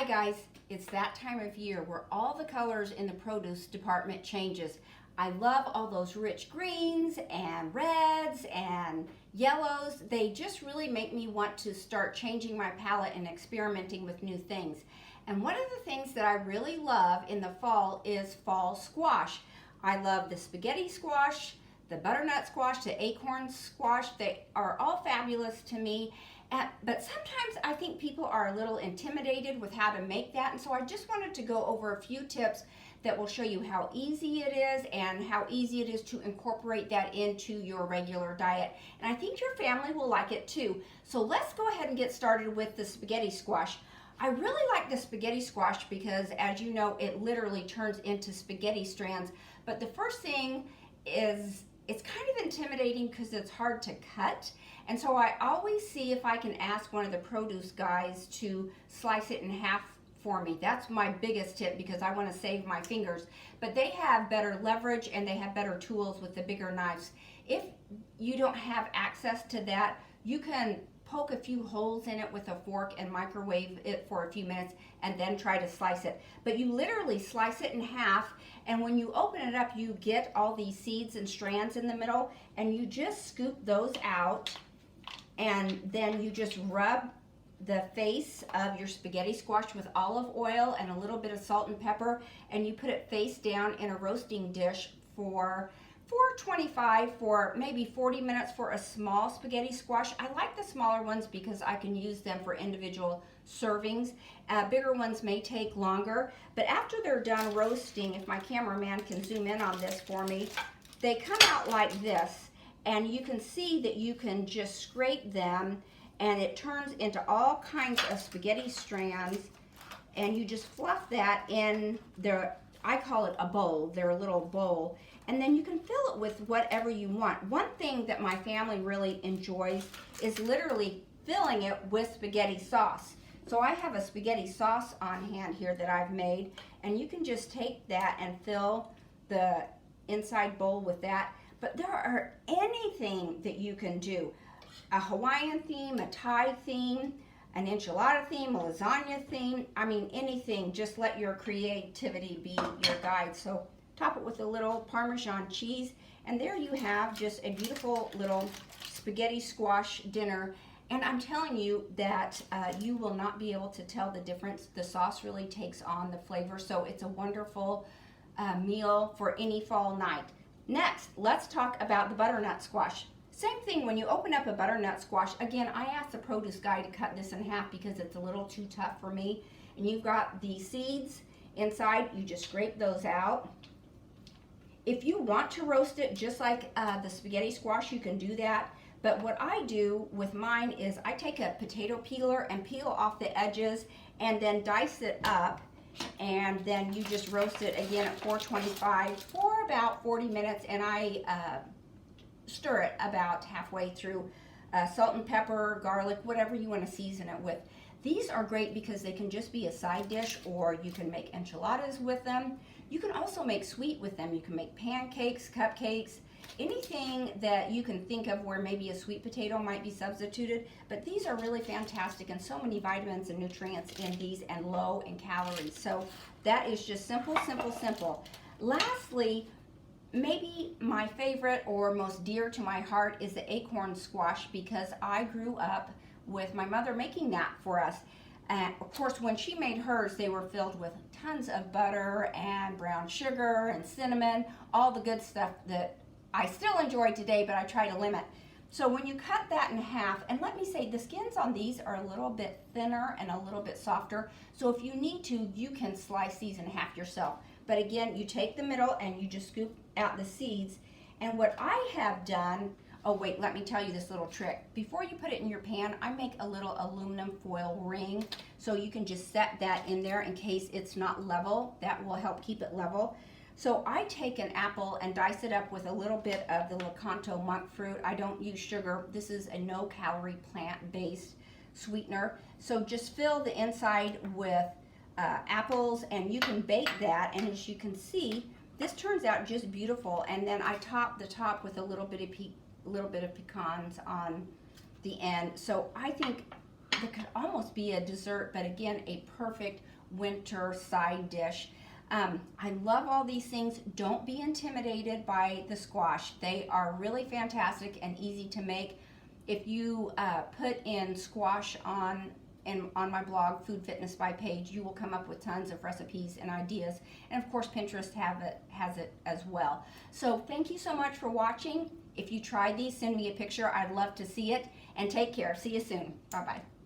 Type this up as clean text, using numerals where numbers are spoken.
guys, it's that time of year where all the colors in the produce department changes. I love all those rich greens and reds and yellows. They just really make me want to start changing my palette and experimenting with new things. And one of the things that I really love in the fall is fall squash. I love the spaghetti squash, the butternut squash, the acorn squash. They are all fabulous to me. But sometimes I think people are a little intimidated with how to make that, and so I just wanted to go over a few tips that will show you how easy it is and how easy it is to incorporate that into your regular diet. And I think your family will like it too. So let's go ahead and get started with the spaghetti squash. I really like the spaghetti squash because, as you know, it literally turns into spaghetti strands. But the first thing is it's kind of intimidating because it's hard to cut. And so I always see if I can ask one of the produce guys to slice it in half for me. That's my biggest tip because I want to save my fingers. But they have better leverage and they have better tools with the bigger knives. If you don't have access to that, you can poke a few holes in it with a fork and microwave it for a few minutes and then try to slice it. But you literally slice it in half, and when you open it up, you get all these seeds and strands in the middle, and you just scoop those out, and then you just rub the face of your spaghetti squash with olive oil and a little bit of salt and pepper, and you put it face down in a roasting dish for 425 for maybe 40 minutes for a small spaghetti squash. I like the smaller ones because I can use them for individual servings. Bigger ones may take longer, but after they're done roasting, if my cameraman can zoom in on this for me, they come out like this, and you can see that you can just scrape them and it turns into all kinds of spaghetti strands, and you just fluff that in their, I call it a bowl, their little bowl, and then you can fill it with whatever you want. One thing that my family really enjoys is literally filling it with spaghetti sauce. So I have a spaghetti sauce on hand here that I've made, and you can just take that and fill the inside bowl with that. But there are anything that you can do. A Hawaiian theme, a Thai theme, an enchilada theme, a lasagna theme. I mean, anything. Just let your creativity be your guide. So top it with a little Parmesan cheese, and there you have just a beautiful little spaghetti squash dinner. And I'm telling you that you will not be able to tell the difference. The sauce really takes on the flavor, so it's a wonderful meal for any fall night. Next, let's talk about the butternut squash. Same thing, when you open up a butternut squash, again, I asked the produce guy to cut this in half because it's a little too tough for me. And you've got the seeds inside, you just scrape those out. If you want to roast it just like the spaghetti squash, you can do that. But what I do with mine is I take a potato peeler and peel off the edges and then dice it up, and then you just roast it again at 425 for about 40 minutes, and I stir it about halfway through. Salt and pepper, garlic, whatever you want to season it with. These are great because they can just be a side dish, or you can make enchiladas with them. You can also make sweet with them. You can make pancakes, cupcakes, anything that you can think of where maybe a sweet potato might be substituted. But these are really fantastic, and so many vitamins and nutrients in these, and low in calories. So that is just simple, simple, simple. Lastly, maybe my favorite or most dear to my heart is the acorn squash, because I grew up with my mother making that for us. And of course, when she made hers, they were filled with tons of butter and brown sugar and cinnamon, all the good stuff that I still enjoy today, but I try to limit. So when you cut that in half, and let me say, the skins on these are a little bit thinner and a little bit softer, so if you need to, you can slice these in half yourself. But again, you take the middle and you just scoop out the seeds. And what I have done, oh wait, let me tell you this little trick. Before you put it in your pan, I make a little aluminum foil ring, so you can just set that in there in case it's not level. That will help keep it level. So I take an apple and dice it up with a little bit of the Lakanto monk fruit. I don't use sugar. This is a no-calorie plant-based sweetener. So just fill the inside with apples, and you can bake that. And as you can see, this turns out just beautiful. And then I top the top with a little bit of pecans on the end. So I think it could almost be a dessert, but again, a perfect winter side dish. I love all these things. Don't be intimidated by the squash. They are really fantastic and easy to make. If you put in squash on my blog, Food Fitness by Paige, you will come up with tons of recipes and ideas. And of course, Pinterest has it as well. So thank you so much for watching. If you tried these, send me a picture. I'd love to see it. And take care. See you soon. Bye-bye.